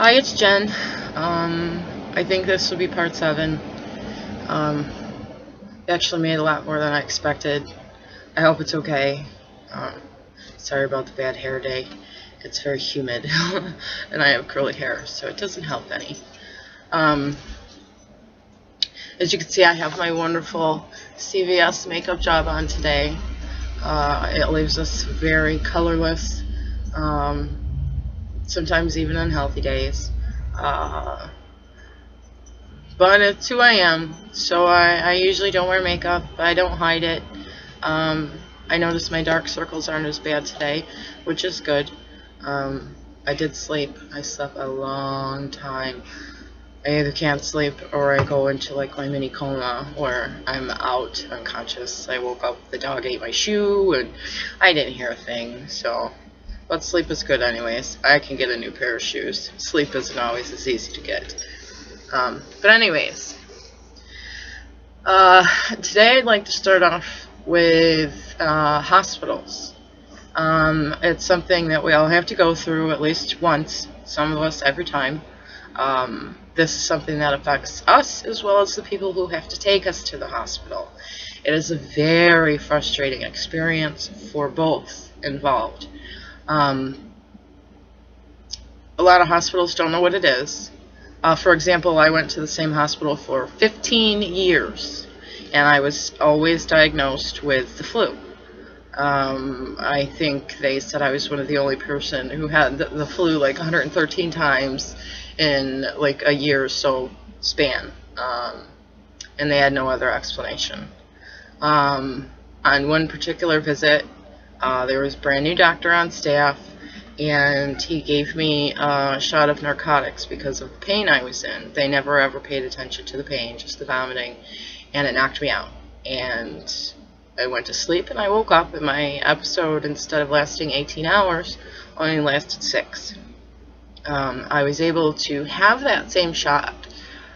Hi, it's Jen. I think this will be part 7. Actually made a lot more than I expected. I hope it's okay. Sorry about the bad hair day. It's very humid, and I have curly hair, so it doesn't help any. As you can see, I have my wonderful CVS makeup job on today. It leaves us very colorless. Sometimes even on healthy days. But it's who I am, so I usually don't wear makeup. I don't hide it. I noticed my dark circles aren't as bad today, which is good. I did sleep. I slept a long time. I either can't sleep or I go into like my mini coma where I'm out unconscious. I woke up, the dog ate my shoe, and I didn't hear a thing, so... But sleep is good anyways. I can get a new pair of shoes. Sleep isn't always as easy to get. But anyways, today I'd like to start off with hospitals. It's something that we all have to go through at least once, some of us every time. This is something that affects us as well as the people who have to take us to the hospital. It is a very frustrating experience for both involved. A lot of hospitals don't know what it is. For example, I went to the same hospital for 15 years, and I was always diagnosed with the flu. I think they said I was one of the only person who had the flu like 113 times in like a year or so span, and they had no other explanation. On one particular visit, there was a brand new doctor on staff, and he gave me a shot of narcotics because of the pain I was in. They never ever paid attention to the pain, just the vomiting, and it knocked me out. And I went to sleep, and I woke up, and my episode, instead of lasting 18 hours, only lasted 6. I was able to have that same shot.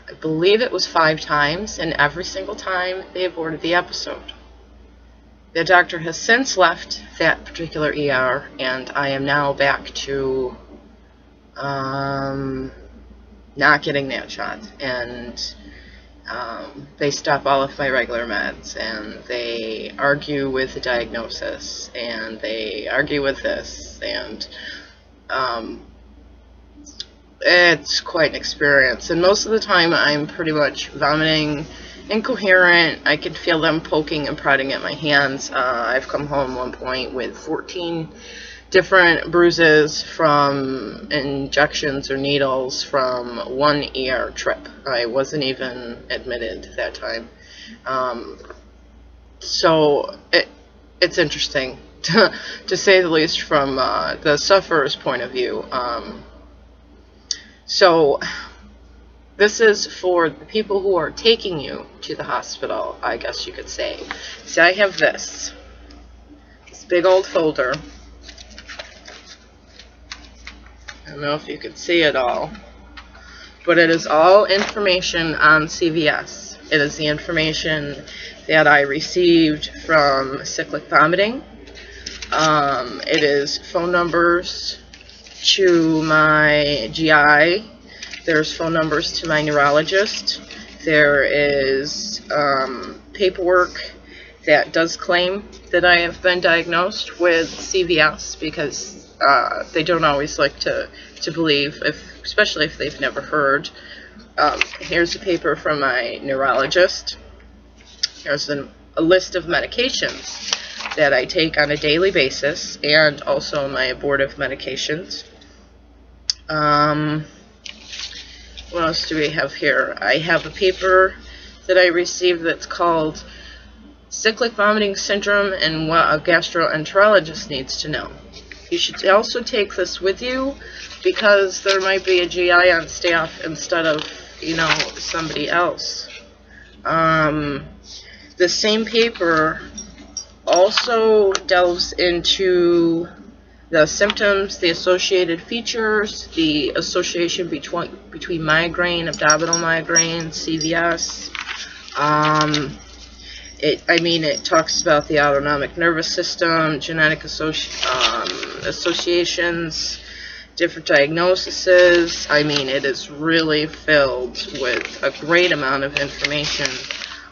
I believe it was 5 times, and every single time they aborted the episode. The doctor has since left that particular ER, and I am now back to not getting that shot. And they stop all of my regular meds, and they argue with the diagnosis, and they argue with this, and it's quite an experience. And most of the time I'm pretty much vomiting, incoherent. I could feel them poking and prodding at my hands. I've come home one point with 14 different bruises from injections or needles from one ER trip. I wasn't even admitted that time. So it's interesting, to say the least, from the sufferer's point of view. So this is for the people who are taking you to the hospital, I guess you could say. See, I have this big old folder. I don't know if you can see it all, but it is all information on CVS. It is the information that I received from Cyclic Vomiting. It is phone numbers to my GI. There's phone numbers to my neurologist. There is paperwork that does claim that I have been diagnosed with CVS, because they don't always like to believe, especially if they've never heard. Here's a paper from my neurologist. Here's a list of medications that I take on a daily basis, and also my abortive medications. What else do we have here? I have a paper that I received that's called Cyclic Vomiting Syndrome and What a Gastroenterologist Needs to Know. You should also take this with you, because there might be a GI on staff instead of, somebody else. The same paper also delves into the symptoms, the associated features, the association between migraine, abdominal migraine, CVS. It talks about the autonomic nervous system, genetic associations, different diagnoses. I mean, it is really filled with a great amount of information.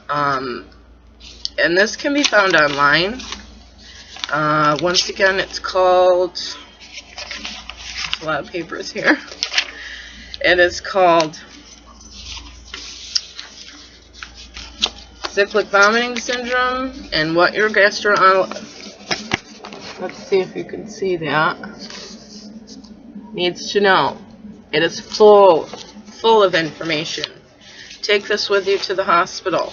And this can be found online. Once again, it's called, there's a lot of papers here. It is called Cyclic Vomiting Syndrome and what your let's see if you can see that, needs to know. It is full of information. Take this with you to the hospital.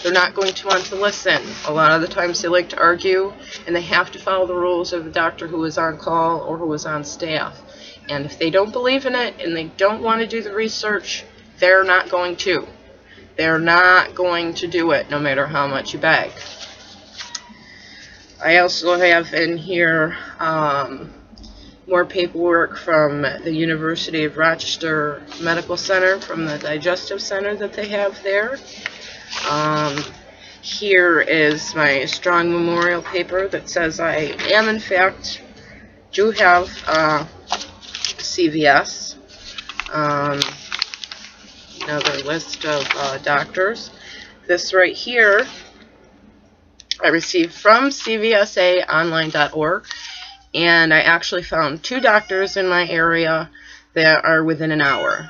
They're not going to want to listen. A lot of the times they like to argue, and they have to follow the rules of the doctor who is on call or who is on staff. And if they don't believe in it and they don't want to do the research, they're not going to. They're not going to do it, no matter how much you beg. I also have in here more paperwork from the University of Rochester Medical Center, from the digestive center that they have there. Here is my strong memorial paper that says I am, in fact, do have CVS. Another list of doctors. This right here I received from cvsaonline.org, and I actually found 2 doctors in my area that are within an hour.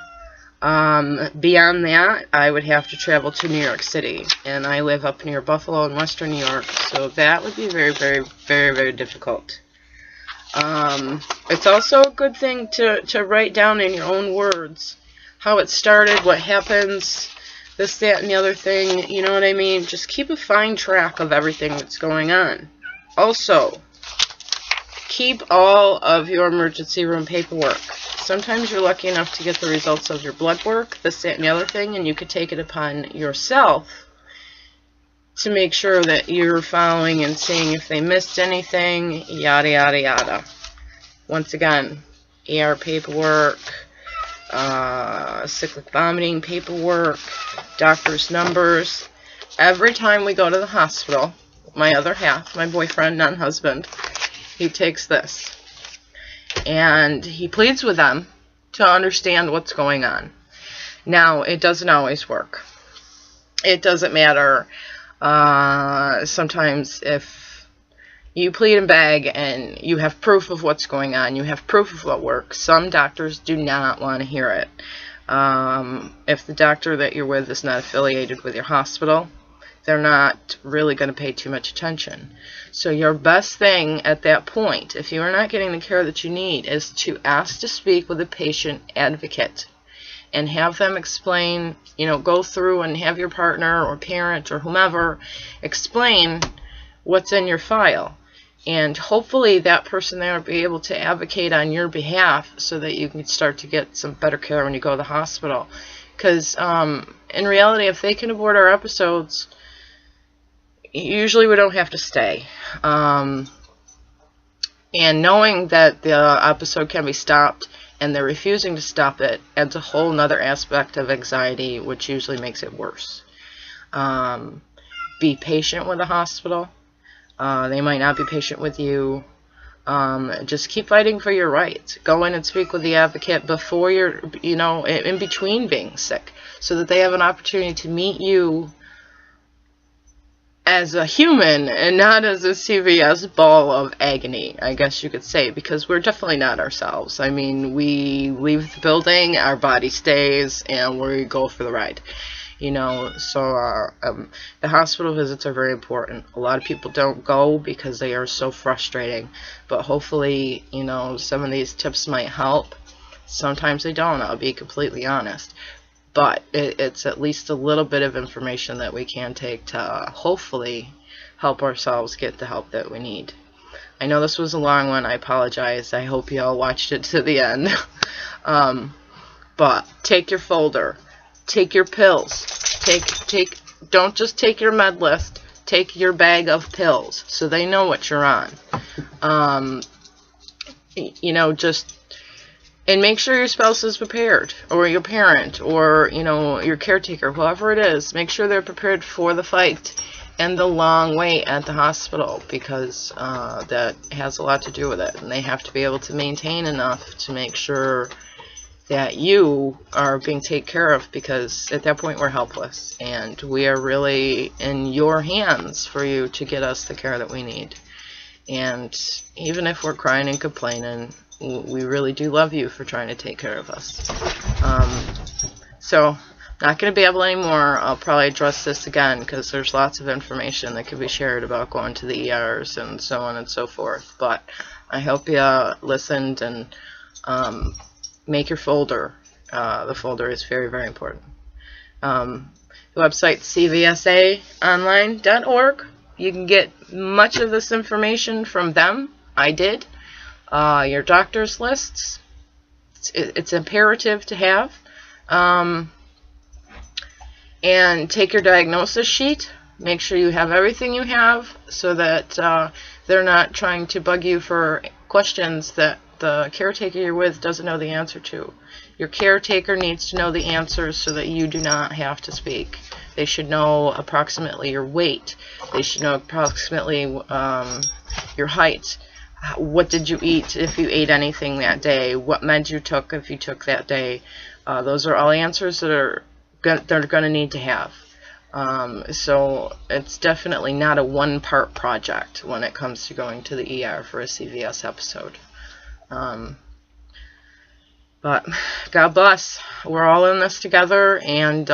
Beyond that, I would have to travel to New York City, and I live up near Buffalo in western New York, so that would be very, very, very, very difficult. It's also a good thing to write down in your own words how it started, what happens, this, that, and the other thing, you know what I mean? Just keep a fine track of everything that's going on. Also, keep all of your emergency room paperwork. Sometimes you're lucky enough to get the results of your blood work, this, that, and the other thing, and you could take it upon yourself to make sure that you're following and seeing if they missed anything, yada, yada, yada. Once again, ER paperwork, cyclic vomiting paperwork, doctor's numbers. Every time we go to the hospital, my other half, my boyfriend, non-husband, he takes this. And he pleads with them to understand what's going on. Now, it doesn't always work. It doesn't matter. Sometimes if you plead and beg and you have proof of what's going on, you have proof of what works, some doctors do not want to hear it. If the doctor that you're with is not affiliated with your hospital, they're not really going to pay too much attention. So your best thing at that point, if you are not getting the care that you need, is to ask to speak with a patient advocate and have them explain, you know, go through and have your partner or parent or whomever explain what's in your file. And hopefully that person there will be able to advocate on your behalf so that you can start to get some better care when you go to the hospital. Because in reality, if they can abort our episodes, usually we don't have to stay. And knowing that the episode can be stopped and they're refusing to stop it adds a whole nother aspect of anxiety, which usually makes it worse. Be patient with the hospital. They might not be patient with you. Just keep fighting for your rights. Go in and speak with the advocate before you're, you know, in between being sick, so that they have an opportunity to meet you as a human and not as a CVS ball of agony, I guess you could say, because we're definitely not ourselves. I mean, we leave the building, our body stays, and we go for the ride. You know, so the hospital visits are very important. A lot of people don't go because they are so frustrating, but hopefully, you know, some of these tips might help. Sometimes they don't, I'll be completely honest. But it's at least a little bit of information that we can take to hopefully help ourselves get the help that we need. I know this was a long one. I apologize. I hope you all watched it to the end. But take your folder. Take your pills. Don't just take your med list. Take your bag of pills so they know what you're on. You know, just... And make sure your spouse is prepared, or your parent, or, you know, your caretaker, whoever it is. Make sure they're prepared for the fight, and the long wait at the hospital, because that has a lot to do with it. And they have to be able to maintain enough to make sure that you are being taken care of, because at that point we're helpless, and we are really in your hands for you to get us the care that we need. And even if we're crying and complaining, we really do love you for trying to take care of us. So, not going to be able anymore. I'll probably address this again, because there's lots of information that can be shared about going to the ERs and so on and so forth. But I hope you listened, and make your folder. The folder is very, very important. The website cvsaonline.org. You can get much of this information from them. I did. Your doctor's lists. It's imperative to have. And take your diagnosis sheet. Make sure you have everything you have, so that they're not trying to bug you for questions that the caretaker you're with doesn't know the answer to. Your caretaker needs to know the answers so that you do not have to speak. They should know approximately your weight. They should know approximately your height. What did you eat, if you ate anything that day? What meds you took, if you took that day? Those are all answers that they're going to need to have. So it's definitely not a one-part project when it comes to going to the ER for a CVS episode. But God bless. We're all in this together, and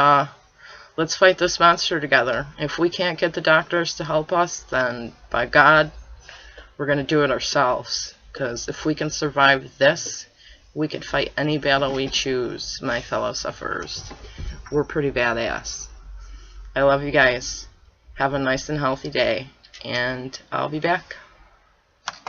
let's fight this monster together. If we can't get the doctors to help us, then by God, we're going to do it ourselves. Because if we can survive this, we can fight any battle we choose, my fellow sufferers. We're pretty badass. I love you guys. Have a nice and healthy day, and I'll be back.